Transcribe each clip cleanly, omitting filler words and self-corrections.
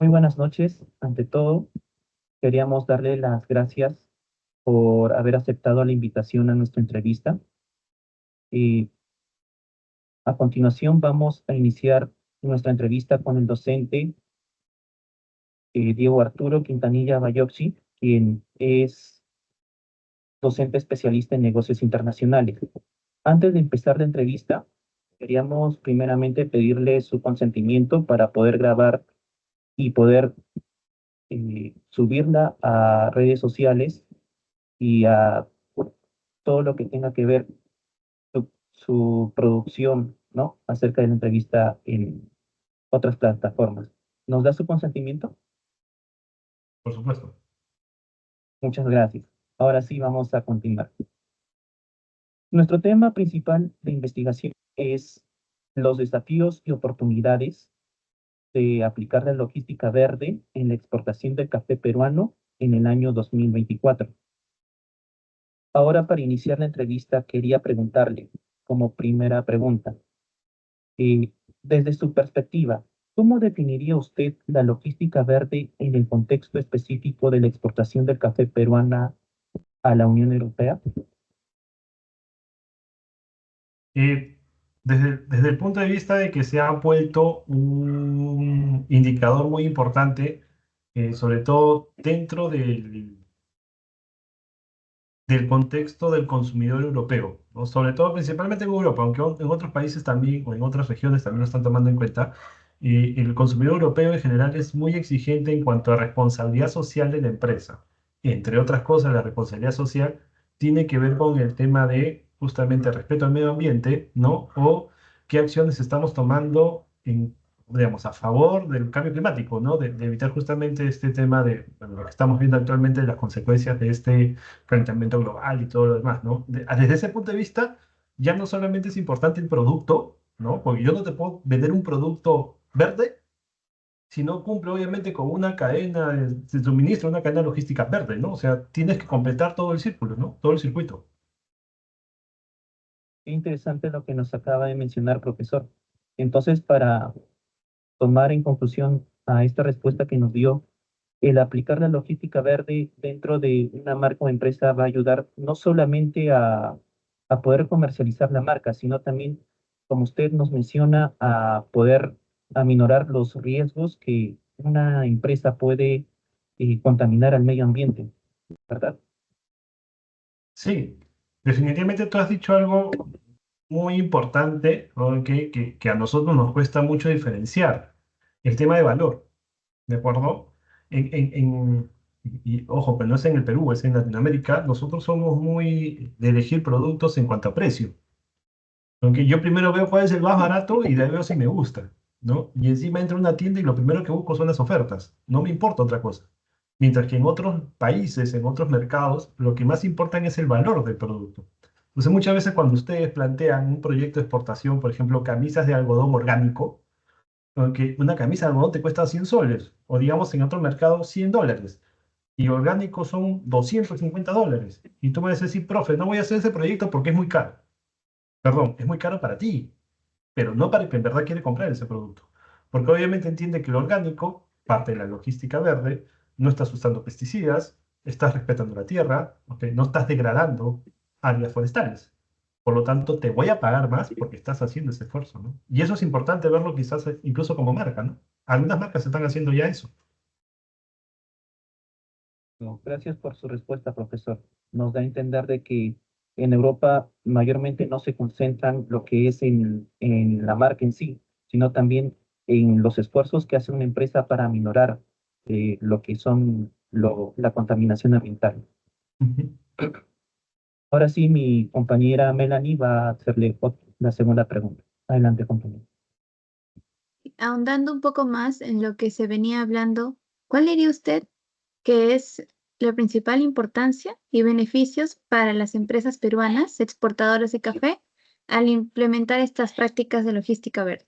Muy buenas noches. Ante todo, queríamos darle las gracias por haber aceptado la invitación a nuestra entrevista. Y a continuación vamos a iniciar nuestra entrevista con el docente Diego Arturo Quintanilla Bayocchi, quien es docente especialista en negocios internacionales. Antes de empezar la entrevista, queríamos primeramente pedirle su consentimiento para poder grabar y poder subirla a redes sociales y a todo lo que tenga que ver su producción, ¿no? Acerca de la entrevista en otras plataformas. ¿Nos da su consentimiento? Por supuesto. Muchas gracias. Ahora sí, vamos a continuar. Nuestro tema principal de investigación es los desafíos y oportunidades de aplicar la logística verde en la exportación del café peruano en el año 2024. Ahora, para iniciar la entrevista, quería preguntarle, como primera pregunta, Eh, desde su perspectiva, ¿cómo definiría usted la logística verde en el contexto específico de la exportación del café peruana a la Unión Europea? Eh, desde el punto de vista de que se ha vuelto un indicador muy importante, sobre todo dentro del contexto del consumidor europeo, ¿no? Sobre todo principalmente en Europa, aunque en otros países también o en otras regiones también lo están tomando en cuenta. El consumidor europeo en general es muy exigente en cuanto a responsabilidad social de la empresa. Entre otras cosas, la responsabilidad social tiene que ver con el tema de justamente respeto al medio ambiente, ¿no? O qué acciones estamos tomando digamos, a favor del cambio climático, ¿no? De evitar justamente este tema de, bueno, lo que estamos viendo actualmente, las consecuencias de este calentamiento global y todo lo demás, ¿no? Desde ese punto de vista, ya no solamente es importante el producto, ¿no? Porque yo no te puedo vender un producto verde si no cumple obviamente con una cadena de suministro, una cadena logística verde, ¿no? O sea, tienes que completar todo el círculo, ¿no? Todo el circuito. Qué interesante lo que nos acaba de mencionar, profesor. Entonces, para tomar en conclusión a esta respuesta que nos dio, el aplicar la logística verde dentro de una marca o empresa va a ayudar no solamente a poder comercializar la marca, sino también, como usted nos menciona, a poder aminorar los riesgos que una empresa puede contaminar al medio ambiente, ¿verdad? Sí, definitivamente tú has dicho algo muy importante, ¿no? Que a nosotros nos cuesta mucho diferenciar, el tema de valor. ¿De acuerdo? Y ojo, pero no es en el Perú, es en Latinoamérica. Nosotros somos muy de elegir productos en cuanto a precio. Aunque yo primero veo cuál es el más barato y de ahí veo si me gusta, ¿no? Y encima entro a una tienda y lo primero que busco son las ofertas. No me importa otra cosa. Mientras que en otros países, en otros mercados, lo que más importa es el valor del producto. Entonces, muchas veces cuando ustedes plantean un proyecto de exportación, por ejemplo, camisas de algodón orgánico, aunque una camisa de algodón te cuesta 100 soles, o digamos en otro mercado $100, y orgánicos son $250. Y tú me vas a decir, profe, no voy a hacer ese proyecto porque es muy caro. Perdón, es muy caro para ti, pero no para el que en verdad quiere comprar ese producto. Porque obviamente entiende que lo orgánico, parte de la logística verde, no estás usando pesticidas, estás respetando la tierra, ¿ok? No estás degradando áreas forestales. Por lo tanto, te voy a pagar más porque estás haciendo ese esfuerzo, ¿no? Y eso es importante verlo quizás incluso como marca, ¿no? Algunas marcas están haciendo ya eso. No, gracias por su respuesta, profesor. Nos da a entender de que en Europa mayormente no se concentran lo que es en la marca en sí, sino también en los esfuerzos que hace una empresa para minorar lo que son la contaminación ambiental. Ujú. Ahora sí, mi compañera Melanie va a hacerle la segunda pregunta. Adelante, compañera. Ahondando un poco más en lo que se venía hablando, ¿cuál diría usted que es la principal importancia y beneficios para las empresas peruanas exportadoras de café al implementar estas prácticas de logística verde?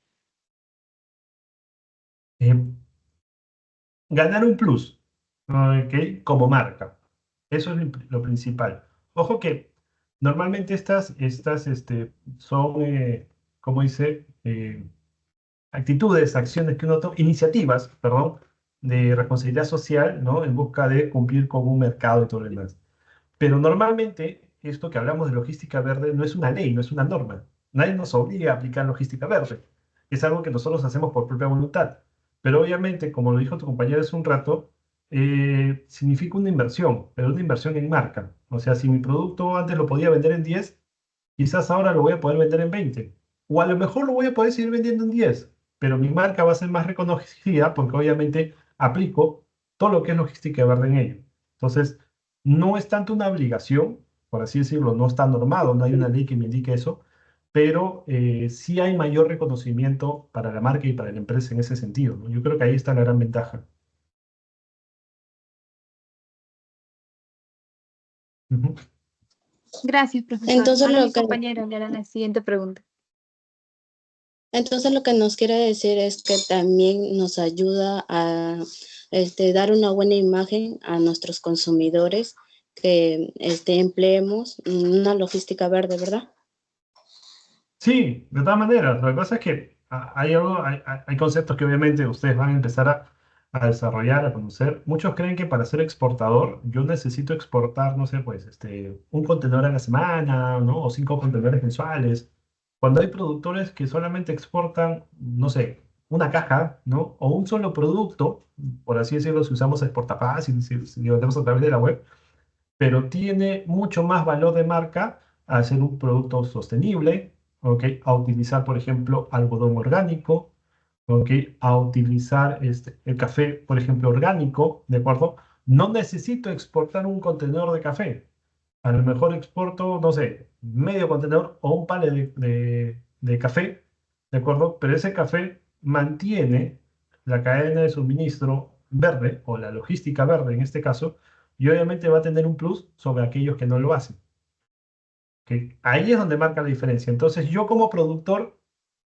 Eh, Ganar un plus, ¿ok? Como marca. Eso es lo principal. Ojo que normalmente son, ¿cómo dice? Actitudes, acciones que uno toma, iniciativas, perdón, de responsabilidad social, ¿no? En busca de cumplir con un mercado y todo lo demás. Pero normalmente, esto que hablamos de logística verde no es una ley, no es una norma. Nadie nos obliga a aplicar logística verde. Es algo que nosotros hacemos por propia voluntad. Pero obviamente, como lo dijo tu compañero hace un rato, significa una inversión, pero una inversión en marca. O sea, si mi producto antes lo podía vender en 10, quizás ahora lo voy a poder vender en 20. O a lo mejor lo voy a poder seguir vendiendo en 10, pero mi marca va a ser más reconocida porque obviamente aplico todo lo que es logística verde en ello. Entonces, no es tanto una obligación, por así decirlo, no está normado, no hay una ley que me indique eso, pero sí hay mayor reconocimiento para la marca y para la empresa en ese sentido, ¿no? Yo creo que ahí está la gran ventaja. Ujú. Gracias, profesor. Entonces Ahora lo mi que, compañero le hará la siguiente pregunta. entonces lo que nos quiere decir es que también nos ayuda a dar una buena imagen a nuestros consumidores que empleemos una logística verde, ¿verdad? Sí, de todas maneras. Lo que pasa es que hay conceptos que obviamente ustedes van a empezar a desarrollar, a conocer. Muchos creen que para ser exportador yo necesito exportar, no sé, pues, un contenedor a la semana, ¿no? O 5 contenedores mensuales. Cuando hay productores que solamente exportan, no sé, una caja, ¿no? O un solo producto, por así decirlo, si usamos Exportafácil, si lo vendemos a través de la web, pero tiene mucho más valor de marca al ser un producto sostenible, ¿ok? A utilizar, por ejemplo, algodón orgánico, ¿ok? A utilizar el café, por ejemplo, orgánico, ¿de acuerdo? No necesito exportar un contenedor de café. A lo mejor exporto, no sé, medio contenedor o un pallet de café, ¿de acuerdo? Pero ese café mantiene la cadena de suministro verde, o la logística verde en este caso, y obviamente va a tener un plus sobre aquellos que no lo hacen. Que ahí es donde marca la diferencia. Entonces yo como productor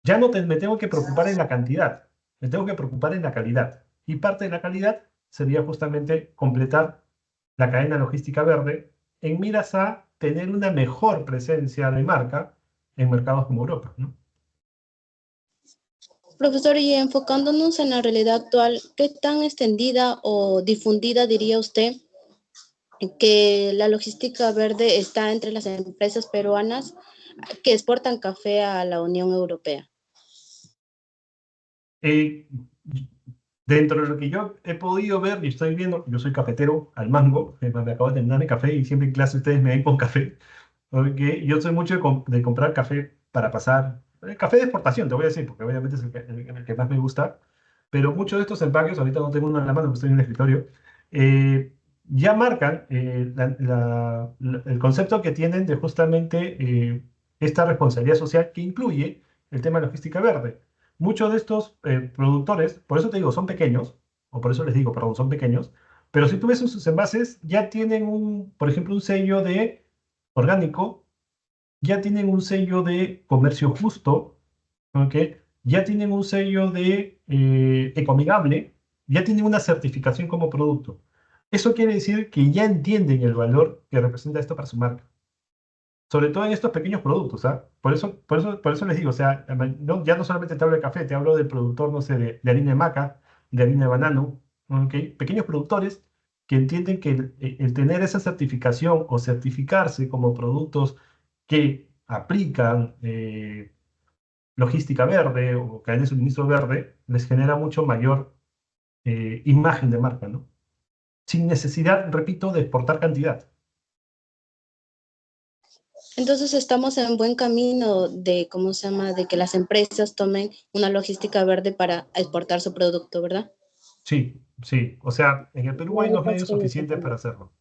ya no me tengo que preocupar en la cantidad, me tengo que preocupar en la calidad. Y parte de la calidad sería justamente completar la cadena logística verde en miras a tener una mejor presencia de marca en mercados como Europa, ¿no? Profesor, y enfocándonos en la realidad actual, ¿qué tan extendida o difundida diría usted que la logística verde está entre las empresas peruanas que exportan café a la Unión Europea? Eh, Dentro de lo que yo he podido ver y estoy viendo, yo soy cafetero al mango, me acabo de terminar mi café y siempre en clase ustedes me ven con café, porque yo soy mucho de comprar café para pasar, café de exportación, te voy a decir, porque obviamente es el que más me gusta, pero muchos de estos empaques, ahorita no tengo uno en la mano, estoy en el escritorio, eh, ya marcan el concepto que tienen de justamente esta responsabilidad social que incluye el tema de logística verde. Muchos de estos productores, por eso te digo, son pequeños, o por eso les digo, perdón, son pequeños, pero si tú ves sus envases, ya tienen por ejemplo, un sello de orgánico, ya tienen un sello de comercio justo, ¿ok? Ya tienen un sello de ecoamigable, ya tienen una certificación como producto. Eso quiere decir que ya entienden el valor que representa esto para su marca. Sobre todo en estos pequeños productos, ¿ah? Por eso les digo, o sea, ya no solamente te hablo de café, te hablo del productor, no sé, de harina de maca, de harina de banano, ¿ok? Pequeños productores que entienden que el tener esa certificación o certificarse como productos que aplican logística verde o cadena de suministro verde, les genera mucho mayor imagen de marca, ¿no? Sin necesidad, repito, de exportar cantidad. Entonces estamos en buen camino de, ¿cómo se llama?, de que las empresas tomen una logística verde para exportar su producto, ¿verdad? Sí, sí. O sea, en el Perú hay los medios suficientes para hacerlo.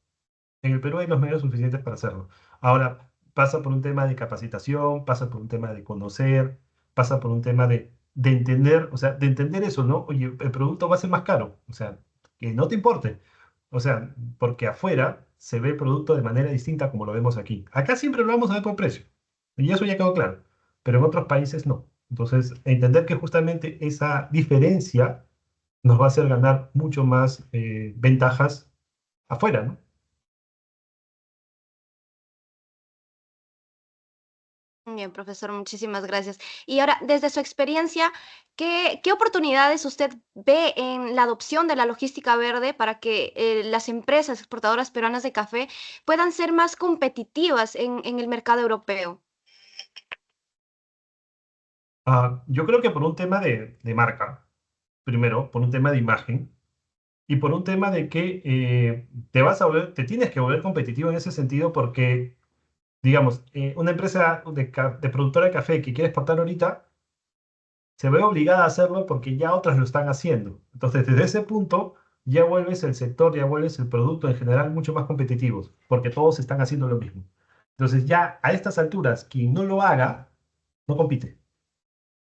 En el Perú hay los medios suficientes para hacerlo. Ahora, pasa por un tema de capacitación, pasa por un tema de conocer, pasa por un tema de entender, o sea, de entender eso, ¿no? Oye, el producto va a ser más caro, o sea, que no te importe. O sea, porque afuera se ve el producto de manera distinta como lo vemos aquí. Acá siempre lo vamos a ver por precio, y eso ya quedó claro, pero en otros países no. Entonces, entender que justamente esa diferencia nos va a hacer ganar mucho más ventajas afuera, ¿no? Bien, profesor, muchísimas gracias. Y ahora, desde su experiencia, ¿qué oportunidades usted ve en la adopción de la logística verde para que las empresas exportadoras peruanas de café puedan ser más competitivas en el mercado europeo? Yo creo que por un tema de marca, primero, por un tema de imagen, y por un tema de que te tienes que volver competitivo en ese sentido porque, digamos, una empresa de productora de café que quiere exportar ahorita, se ve obligada a hacerlo porque ya otras lo están haciendo. Entonces, desde ese punto, ya vuelves el sector, ya vuelves el producto en general mucho más competitivos, porque todos están haciendo lo mismo. Entonces, ya a estas alturas, quien no lo haga, no compite.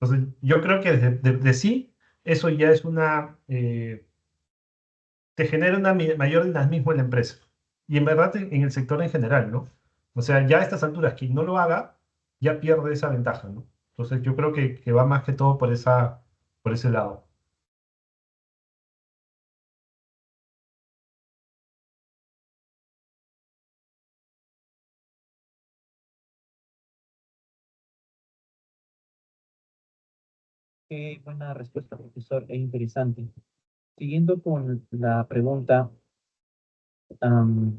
Entonces, yo creo que de sí, eso ya es te genera una mayor dinamismo en la empresa. Y en verdad en el sector en general, ¿no? O sea, ya a estas alturas, quien no lo haga, ya pierde esa ventaja, ¿no? Entonces, yo creo que va más que todo por ese lado. Qué buena respuesta, profesor, e interesante. Siguiendo con la pregunta, am,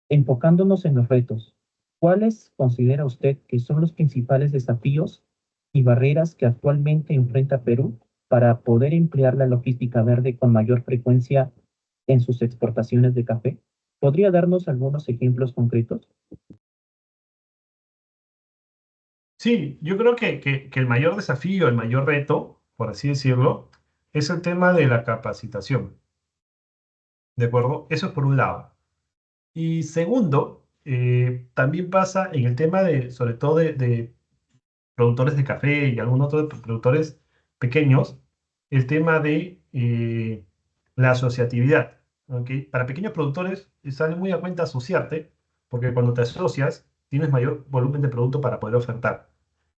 enfocándonos en los retos, ¿cuáles considera usted que son los principales desafíos y barreras que actualmente enfrenta Perú para poder emplear la logística verde con mayor frecuencia en sus exportaciones de café? ¿Podría darnos algunos ejemplos concretos? Sí, yo creo que el mayor desafío, el mayor reto, por así decirlo, es el tema de la capacitación. ¿De acuerdo? Eso es por un lado. Y segundo, también pasa en el tema sobre todo de productores de café y algún otro de productores pequeños, el tema de la asociatividad. ¿Ok? Para pequeños productores sale muy a cuenta asociarte, porque cuando te asocias tienes mayor volumen de producto para poder ofertar.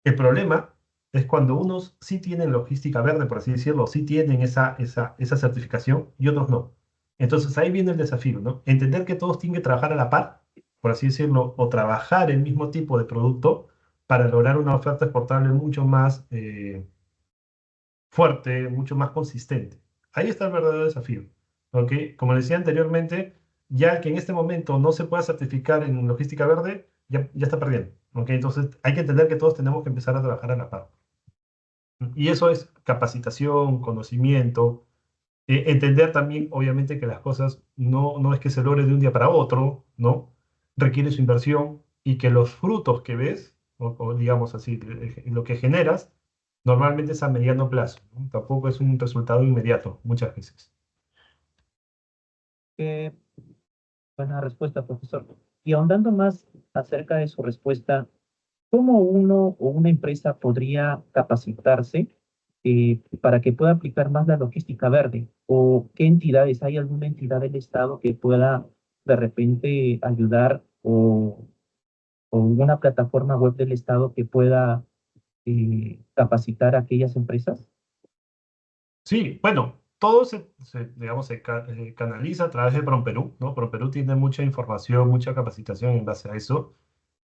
El problema es cuando unos sí tienen logística verde, por así decirlo, sí tienen esa certificación y otros no. Entonces ahí viene el desafío, ¿no? Entender que todos tienen que trabajar a la par, por así decirlo, o trabajar el mismo tipo de producto para lograr una oferta exportable mucho más fuerte, mucho más consistente. Ahí está el verdadero desafío. ¿Ok? Como decía anteriormente, ya que en este momento no se pueda certificar en logística verde, ya está perdiendo. ¿Ok? Entonces hay que entender que todos tenemos que empezar a trabajar a la par. Y eso es capacitación, conocimiento, entender también, obviamente, que las cosas no es que se logre de un día para otro, ¿no? Requiere su inversión y que los frutos que ves, o digamos así, lo que generas, normalmente es a mediano plazo, ¿no? Tampoco es un resultado inmediato, muchas veces. Qué buena respuesta, profesor. Y ahondando más acerca de su respuesta, ¿cómo uno o una empresa podría capacitarse para que pueda aplicar más la logística verde? ¿O qué entidades? ¿Hay alguna entidad del Estado que pueda de repente ayudar o una plataforma web del Estado que pueda capacitar a aquellas empresas? Sí, bueno, todo digamos, canaliza a través de PROMPERÚ, ¿no? PROMPERÚ tiene mucha información, mucha capacitación en base a eso.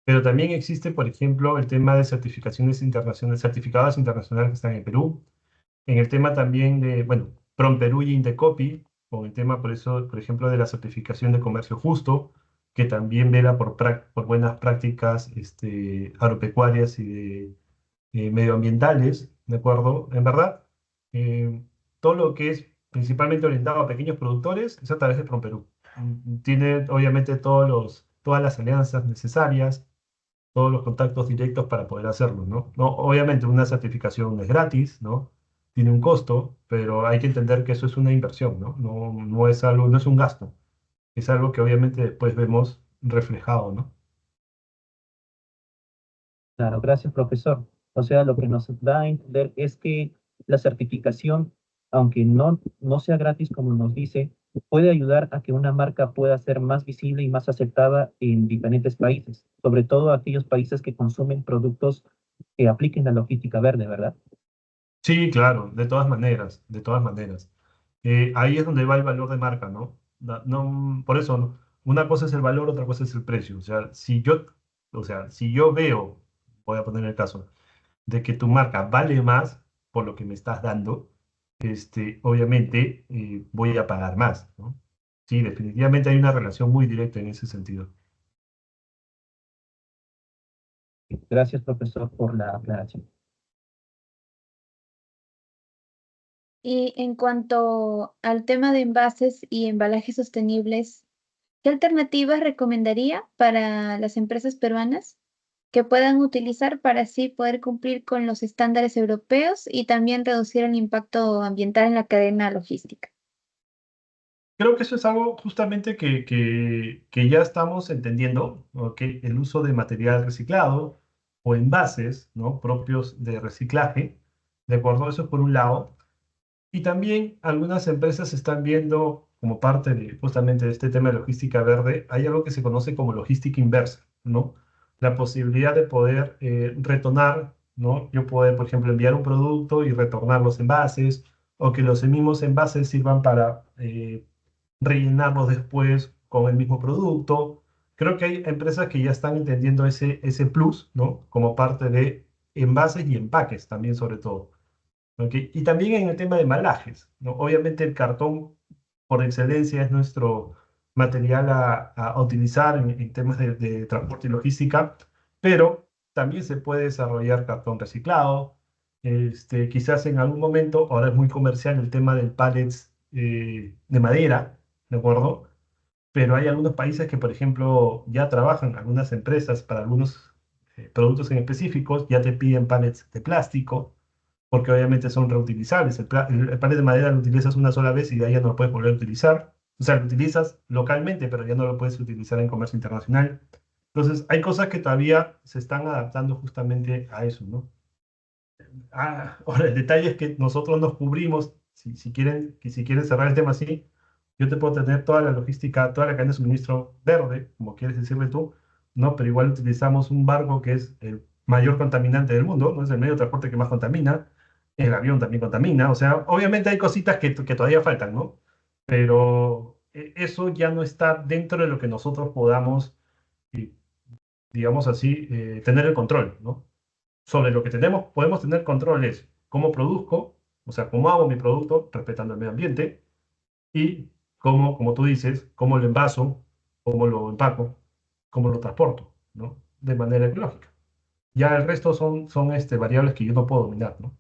Pero también existe, por ejemplo, el tema de certificaciones internacionales, certificados internacionales que están en Perú. En el tema también de, bueno, PROMPERÚ y Indecopi, con el tema, por eso, por ejemplo, de la certificación de comercio justo, que también vela por buenas prácticas agropecuarias y medioambientales, ¿de acuerdo? En verdad, eh, todo lo que es principalmente orientado a pequeños productores es a través de PROMPERÚ. Tiene, obviamente, todas las alianzas necesarias, todos los contactos directos para poder hacerlo, ¿no? No, obviamente una certificación es gratis, ¿no? Tiene un costo, pero hay que entender que eso es una inversión, ¿no? No es algo, no es un gasto, es algo que obviamente después vemos reflejado, ¿no? Claro, gracias, profesor. O sea, lo que nos da a entender es que la certificación, aunque no sea gratis como nos dice, puede ayudar a que una marca pueda ser más visible y más aceptada en diferentes países, sobre todo aquellos países que consumen productos que apliquen la logística verde, ¿verdad? Sí, claro, de todas maneras, de todas maneras. Ahí es donde va el valor de marca, ¿no? Por eso, una cosa es el valor, otra cosa es el precio. O sea, si yo veo, voy a poner el caso, de que tu marca vale más por lo que me estás dando, obviamente voy a pagar más, ¿no? Sí, definitivamente hay una relación muy directa en ese sentido. Gracias, profesor, por la aclaración. Y en cuanto al tema de envases y embalajes sostenibles, ¿qué alternativas recomendaría para las empresas peruanas que puedan utilizar para así poder cumplir con los estándares europeos y también reducir el impacto ambiental en la cadena logística? Creo que eso es algo justamente que ya estamos entendiendo, ¿no? Que el uso de material reciclado o envases, ¿no? Propios de reciclaje, ¿de acuerdo? Eso es por un lado. Y también algunas empresas están viendo, como parte de justamente de este tema de logística verde, hay algo que se conoce como logística inversa, ¿no? La posibilidad de poder retornar, ¿no? Yo poder, por ejemplo, enviar un producto y retornar los envases, o que los mismos envases sirvan para rellenarlos después con el mismo producto. Creo que hay empresas que ya están entendiendo ese plus, ¿no? Como parte de envases y empaques también, sobre todo. ¿Ok? Y también en el tema de embalajes, ¿no? Obviamente el cartón por excelencia es nuestro material a utilizar en temas de transporte y logística, pero también se puede desarrollar cartón reciclado. Quizás en algún momento, ahora es muy comercial el tema del pallets de madera, ¿de acuerdo? Pero hay algunos países que, por ejemplo, ya trabajan, algunas empresas para algunos productos en específicos, ya te piden pallets de plástico porque obviamente son reutilizables. El palet de madera lo utilizas una sola vez y de ahí ya no lo puedes volver a utilizar. O sea, lo utilizas localmente, pero ya no lo puedes utilizar en comercio internacional. Entonces, hay cosas que todavía se están adaptando justamente a eso, ¿no? Ahora, el detalle es que nosotros nos cubrimos, si quieren cerrar el tema así, yo te puedo tener toda la logística, toda la cadena de suministro verde, como quieres decirle tú, ¿no? Pero igual utilizamos un barco que es el mayor contaminante del mundo, ¿no? Es el medio de transporte que más contamina, el avión también contamina, o sea, obviamente hay cositas que todavía faltan, ¿no? Pero eso ya no está dentro de lo que nosotros podamos, y, digamos así, tener el control, ¿no? Sobre lo que podemos tener control es cómo produzco, o sea, cómo hago mi producto respetando el medio ambiente y cómo, como tú dices, cómo lo envaso, cómo lo empaco, cómo lo transporto, ¿no? De manera ecológica. Ya el resto son variables que yo no puedo dominar, ¿no?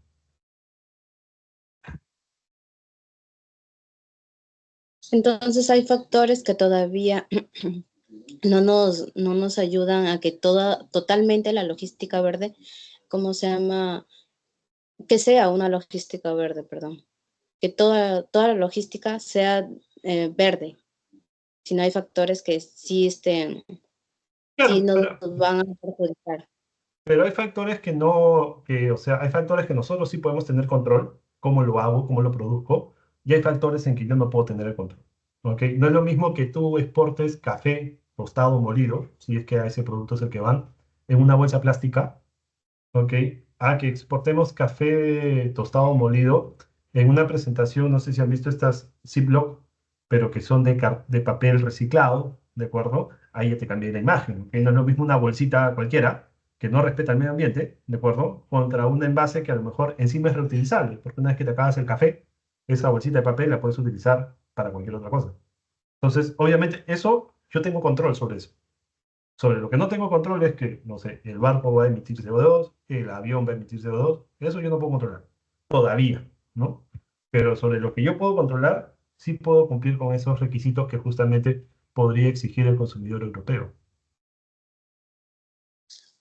Entonces hay factores que todavía no nos ayudan a que totalmente la logística verde, ¿cómo se llama? Que sea una logística verde, perdón. Que toda la logística sea verde. Si no hay factores que sí sí Claro, nos van a perjudicar. pero hay factores que no, o sea, hay factores que nosotros sí podemos tener control, cómo lo hago, cómo lo produzco, y hay factores en que yo no puedo tener el control. ¿Ok? No es lo mismo que tú exportes café tostado molido, si es que a ese producto es el que van, en una bolsa plástica, ¿ok? A que exportemos café tostado molido en una presentación, no sé si han visto estas Ziploc, pero que son de papel reciclado, ¿de acuerdo? Ahí ya te cambié la imagen, ¿ok? No es lo mismo una bolsita cualquiera, que no respeta el medio ambiente, ¿de acuerdo? Contra un envase que a lo mejor encima es reutilizable, porque una vez que te acabas el café, esa bolsita de papel la puedes utilizar para cualquier otra cosa. Entonces, obviamente, eso, yo tengo control sobre eso. Sobre lo que no tengo control es que, no sé, el barco va a emitir CO2, el avión va a emitir CO2, eso yo no puedo controlar, todavía, ¿no? Pero sobre lo que yo puedo controlar, sí puedo cumplir con esos requisitos que justamente podría exigir el consumidor europeo.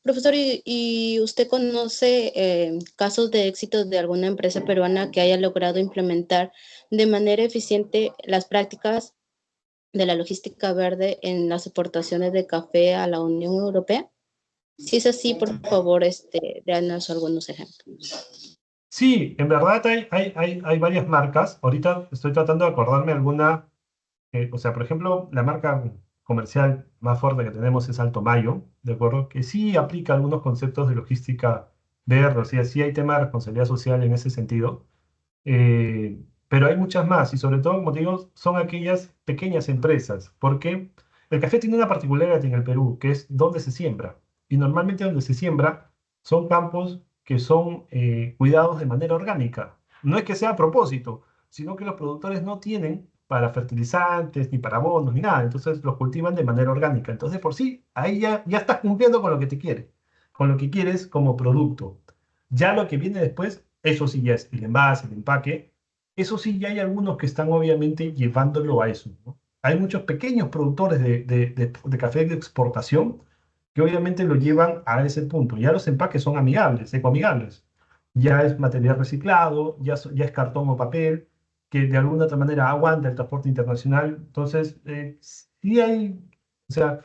Profesor, ¿y usted conoce casos de éxito de alguna empresa peruana que haya logrado implementar de manera eficiente las prácticas de la logística verde en las exportaciones de café a la Unión Europea? Si es así, por favor, déanos algunos ejemplos. Sí, en verdad hay varias marcas. Ahorita estoy tratando de acordarme alguna, o sea, por ejemplo, la marca comercial más fuerte que tenemos es Alto Mayo, ¿de acuerdo? Que sí aplica algunos conceptos de logística verde, o sea, sí hay tema de responsabilidad social en ese sentido. Pero hay muchas más y sobre todo, como te digo, son aquellas pequeñas empresas, porque el café tiene una particularidad en el Perú, que es dónde se siembra. Y normalmente donde se siembra son campos que son cuidados de manera orgánica. No es que sea a propósito, sino que los productores no tienen para fertilizantes, ni para abonos, ni nada. Entonces los cultivan de manera orgánica. Entonces, por sí, ahí ya estás cumpliendo con lo que te quiere, con lo que quieres como producto. Ya lo que viene después, eso sí ya es el envase, el empaque. Eso sí, ya hay algunos que están obviamente llevándolo a eso, ¿no? Hay muchos pequeños productores de café de exportación que obviamente lo llevan a ese punto. Ya los empaques son amigables, ecoamigables. Ya es material reciclado, ya es cartón o papel, que de alguna otra manera aguanta el transporte internacional. Entonces, sí hay, o sea,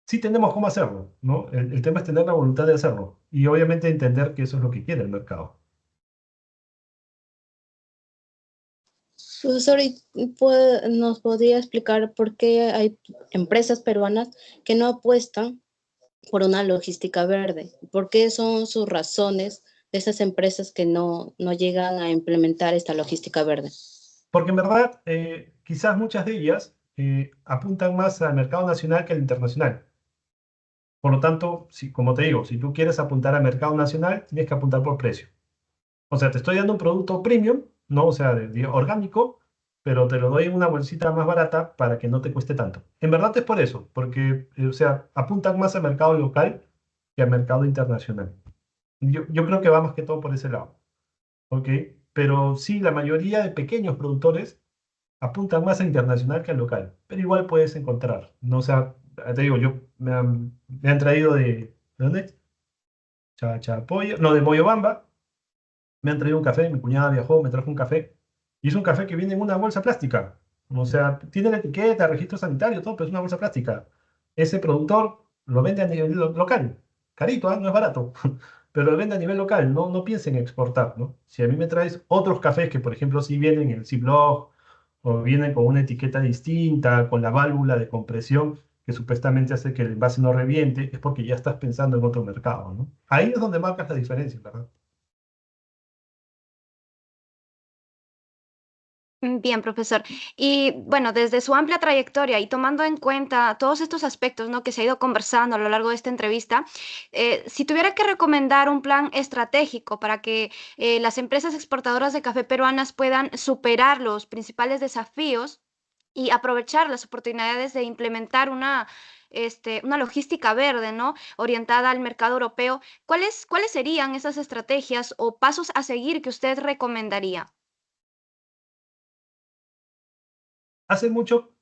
sí tenemos cómo hacerlo, ¿no? El tema es tener la voluntad de hacerlo y obviamente entender que eso es lo que quiere el mercado. Profesor, ¿nos podría explicar por qué hay empresas peruanas que no apuestan por una logística verde? ¿Por qué son sus razones de esas empresas que no llegan a implementar esta logística verde? Porque en verdad, quizás muchas de ellas apuntan más al mercado nacional que al internacional. Por lo tanto, si, como te digo, si tú quieres apuntar al mercado nacional, tienes que apuntar por precio. O sea, te estoy dando un producto premium, ¿no? O sea, orgánico, pero te lo doy en una bolsita más barata para que no te cueste tanto. En verdad es por eso, porque, o sea, apuntan más al mercado local que al mercado internacional. Yo creo que va más que todo por ese lado, ¿ok? Pero sí, la mayoría de pequeños productores apuntan más a internacional que al local, pero igual puedes encontrar, ¿no? O sea, te digo, me han traído ¿de dónde? Chachapoyo, no, de Moyobamba, me han traído un café, mi cuñada viajó, me trajo un café, y es un café que viene en una bolsa plástica. O sea, tiene la etiqueta, registro sanitario, todo, pero es una bolsa plástica. Ese productor lo vende a nivel local, carito, ¿ah? No es barato, pero lo vende a nivel local, no piensen en exportar, ¿no? Si a mí me traes otros cafés que, por ejemplo, sí vienen en el Ziploc, o vienen con una etiqueta distinta, con la válvula de compresión, que supuestamente hace que el envase no reviente, es porque ya estás pensando en otro mercado, ¿no? Ahí es donde marcas la diferencia, ¿verdad? Bien, profesor. Y bueno, desde su amplia trayectoria y tomando en cuenta todos estos aspectos, ¿no?, que se ha ido conversando a lo largo de esta entrevista, si tuviera que recomendar un plan estratégico para que las empresas exportadoras de café peruanas puedan superar los principales desafíos y aprovechar las oportunidades de implementar una logística verde, ¿no?, orientada al mercado europeo, ¿cuáles serían esas estrategias o pasos a seguir que usted recomendaría? Hace mucho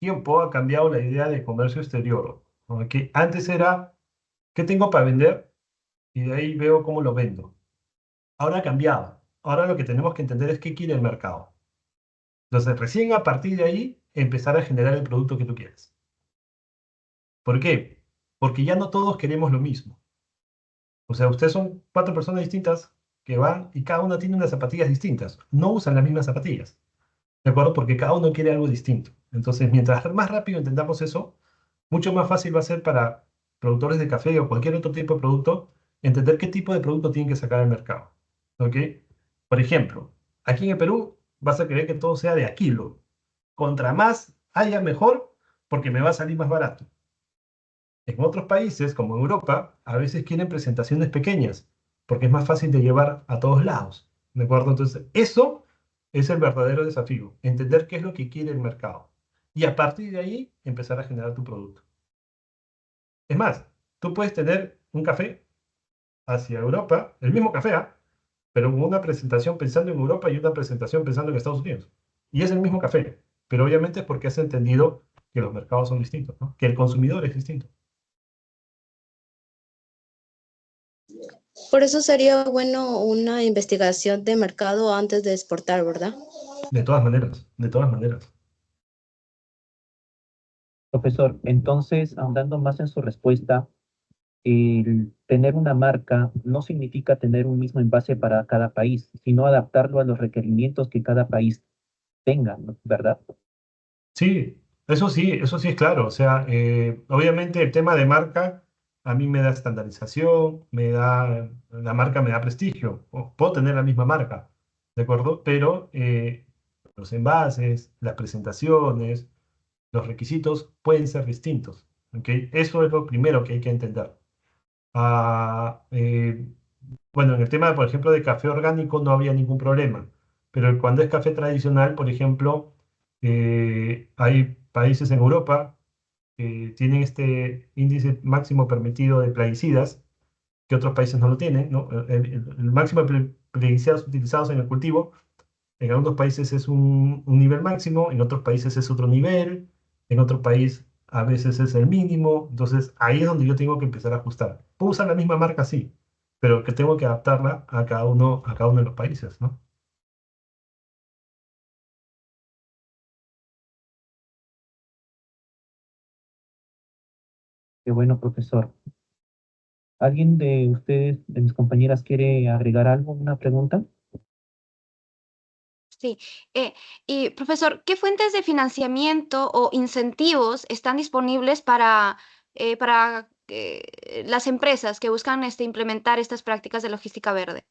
tiempo ha cambiado la idea de comercio exterior, ¿no? Que antes era, ¿qué tengo para vender? Y de ahí veo cómo lo vendo. Ahora ha cambiado. Ahora lo que tenemos que entender es qué quiere el mercado. Entonces, recién a partir de ahí, empezar a generar el producto que tú quieres. ¿Por qué? Porque ya no todos queremos lo mismo. O sea, ustedes son 4 personas distintas que van y cada una tiene unas zapatillas distintas. No usan las mismas zapatillas. ¿De acuerdo? Porque cada uno quiere algo distinto. Entonces, mientras más rápido entendamos eso, mucho más fácil va a ser para productores de café o cualquier otro tipo de producto entender qué tipo de producto tienen que sacar al mercado. ¿Ok? Por ejemplo, aquí en el Perú vas a querer que todo sea de a kilo. Contra más haya mejor, porque me va a salir más barato. En otros países, como en Europa, a veces quieren presentaciones pequeñas, porque es más fácil de llevar a todos lados. ¿De acuerdo? Entonces, eso es el verdadero desafío, entender qué es lo que quiere el mercado. Y a partir de ahí, empezar a generar tu producto. Es más, tú puedes tener un café hacia Europa, el mismo café, ¿ah?, pero con una presentación pensando en Europa y una presentación pensando en Estados Unidos. Y es el mismo café, pero obviamente es porque has entendido que los mercados son distintos, ¿no? Que el consumidor es distinto. Por eso sería bueno una investigación de mercado antes de exportar, ¿verdad? De todas maneras, de todas maneras. Profesor, entonces, ahondando más en su respuesta, el tener una marca no significa tener un mismo envase para cada país, sino adaptarlo a los requerimientos que cada país tenga, ¿no? ¿Verdad? Sí, eso sí es claro. O sea, obviamente el tema de marca a mí me da estandarización, la marca me da prestigio. Puedo tener la misma marca, ¿de acuerdo? Pero los envases, las presentaciones, los requisitos pueden ser distintos, ¿ok? Eso es lo primero que hay que entender. a, bueno, en el tema, por ejemplo, de café orgánico no había ningún problema, pero cuando es café tradicional, por ejemplo, hay países en Europa que tienen este índice máximo permitido de plaguicidas, que otros países no lo tienen, ¿no? El máximo de plaguicidas utilizados en el cultivo, en algunos países es un nivel máximo, en otros países es otro nivel, en otro país a veces es el mínimo, entonces ahí es donde yo tengo que empezar a ajustar. Puedo usar la misma marca, sí, pero que tengo que adaptarla a cada uno de los países, ¿no? Qué bueno, profesor. ¿Alguien de ustedes, de mis compañeras, quiere agregar algo, una pregunta? Sí. Y profesor, ¿qué fuentes de financiamiento o incentivos están disponibles para las empresas que buscan implementar estas prácticas de logística verde?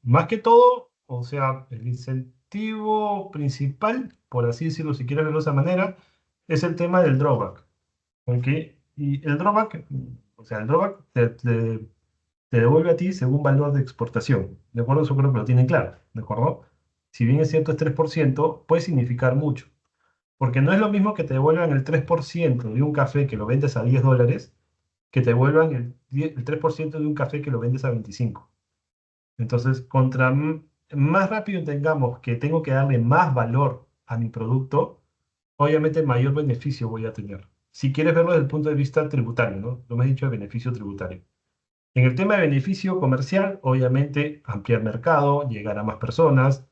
Más que todo, o sea, el incentivo principal, por así decirlo, si quieres verlo de esa manera, es el tema del drawback. ¿Ok? Y el drawback, o sea, el drawback te devuelve a ti según valor de exportación. ¿De acuerdo? Eso creo que lo tienen claro. ¿De acuerdo? Si bien es cierto, es 3%, puede significar mucho. Porque no es lo mismo que te devuelvan el 3% de un café que lo vendes a $10, que te devuelvan el 3% de un café que lo vendes a 25. Entonces, más rápido tengamos que tengo que darle más valor a mi producto, obviamente mayor beneficio voy a tener. Si quieres verlo desde el punto de vista tributario, ¿no? Lo hemos dicho de beneficio tributario. En el tema de beneficio comercial, obviamente ampliar mercado, llegar a más personas,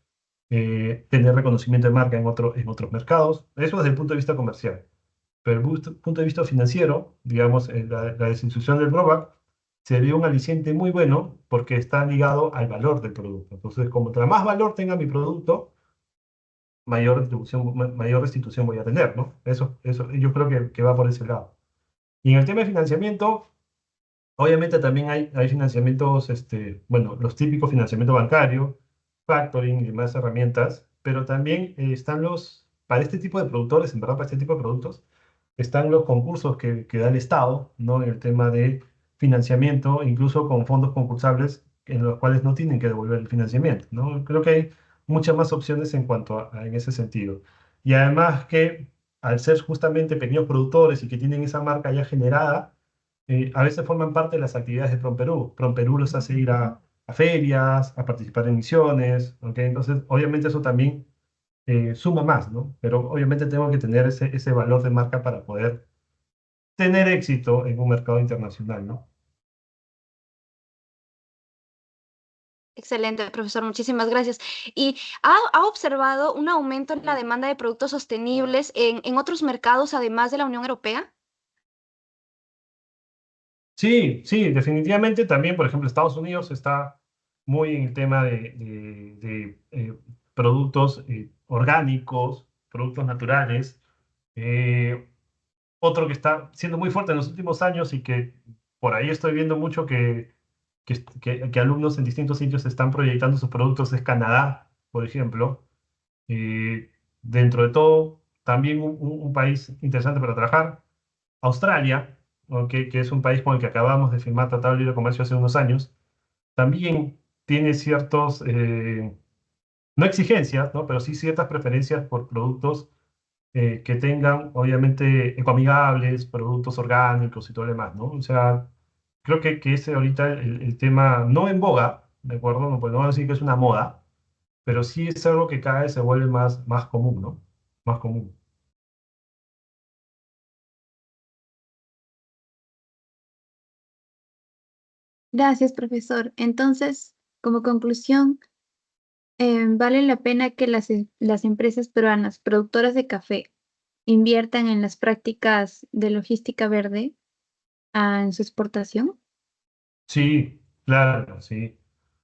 tener reconocimiento de marca en otros mercados. Eso desde el punto de vista comercial. Pero desde el punto de vista financiero, digamos, la desinstitución del drawback se dio un aliciente muy bueno porque está ligado al valor del producto. Entonces, como más valor tenga mi producto, mayor restitución voy a tener, ¿no? Eso yo creo que va por ese lado. Y en el tema de financiamiento, obviamente también hay financiamientos, bueno, los típicos financiamiento bancario, factoring y demás herramientas, pero también están para este tipo de productores, en verdad, para este tipo de productos, están los concursos que da el Estado, ¿no? En el tema de financiamiento, incluso con fondos concursables en los cuales no tienen que devolver el financiamiento, ¿no? Creo que hay muchas más opciones en cuanto en ese sentido. Y además que al ser justamente pequeños productores y que tienen esa marca ya generada, a veces forman parte de las actividades de PROMPERÚ. PROMPERÚ los hace ir a ferias, a participar en misiones, ¿ok? Entonces, obviamente eso también suma más, ¿no? Pero obviamente tengo que tener ese valor de marca para poder tener éxito en un mercado internacional, ¿no? Excelente, profesor, muchísimas gracias. ¿Y ha observado un aumento en la demanda de productos sostenibles en otros mercados, además de la Unión Europea? Sí, sí, definitivamente también, por ejemplo, Estados Unidos está muy en el tema de productos orgánicos, productos naturales. Eh, Otro que está siendo muy fuerte en los últimos años y que por ahí estoy viendo mucho que alumnos en distintos sitios están proyectando sus productos es Canadá, por ejemplo. Dentro de todo, también un país interesante para trabajar. Australia, ¿no? Que es un país con el que acabamos de firmar Tratado de Libre Comercio hace unos años, también tiene ciertos, no exigencias, ¿no? Pero sí ciertas preferencias por productos que tengan, obviamente, ecoamigables, productos orgánicos y todo lo demás, ¿no? O sea, creo que ese ahorita el tema, no en boga, ¿de acuerdo? No podemos decir que es una moda, pero sí es algo que cada vez se vuelve más común, ¿no? Más común. Gracias, profesor. Entonces, como conclusión, vale la pena que las empresas peruanas productoras de café inviertan en las prácticas de logística verde en su exportación. Sí, claro, sí.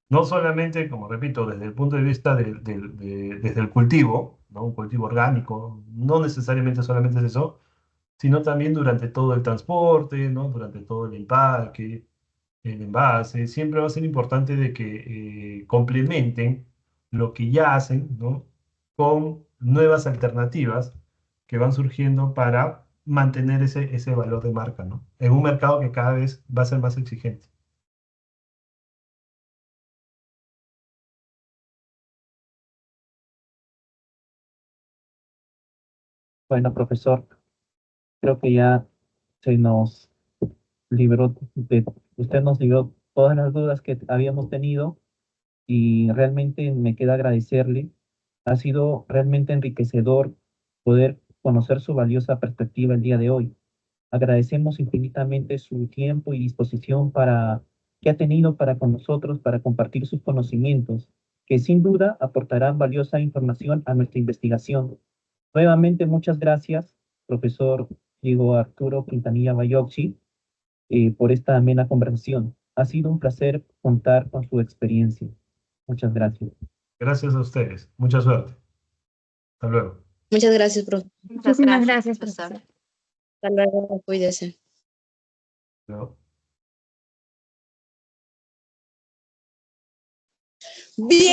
No solamente, como repito, desde el punto de vista desde el cultivo, ¿no? Un cultivo orgánico, no necesariamente solamente es eso, sino también durante todo el transporte, ¿no? Durante todo el empaque, el envase. Siempre va a ser importante de que complementen lo que ya hacen, ¿no? Con nuevas alternativas que van surgiendo para mantener ese valor de marca, ¿no? En un mercado que cada vez va a ser más exigente. Bueno, profesor, creo que ya se nos libró usted nos libró todas las dudas que habíamos tenido y realmente me queda agradecerle. Ha sido realmente enriquecedor poder conocer su valiosa perspectiva el día de hoy. Agradecemos infinitamente su tiempo y disposición que ha tenido para con nosotros, para compartir sus conocimientos, que sin duda aportarán valiosa información a nuestra investigación. Nuevamente, muchas gracias, profesor Diego Arturo Quintanilla Bayocchi, por esta amena conversación. Ha sido un placer contar con su experiencia. Muchas gracias. Gracias a ustedes. Mucha suerte. Hasta luego. Muchas gracias, profe. Muchas Muchísimas gracias, gracias, profesor. profesor. Hasta luego, cuídese. Luego. Bien.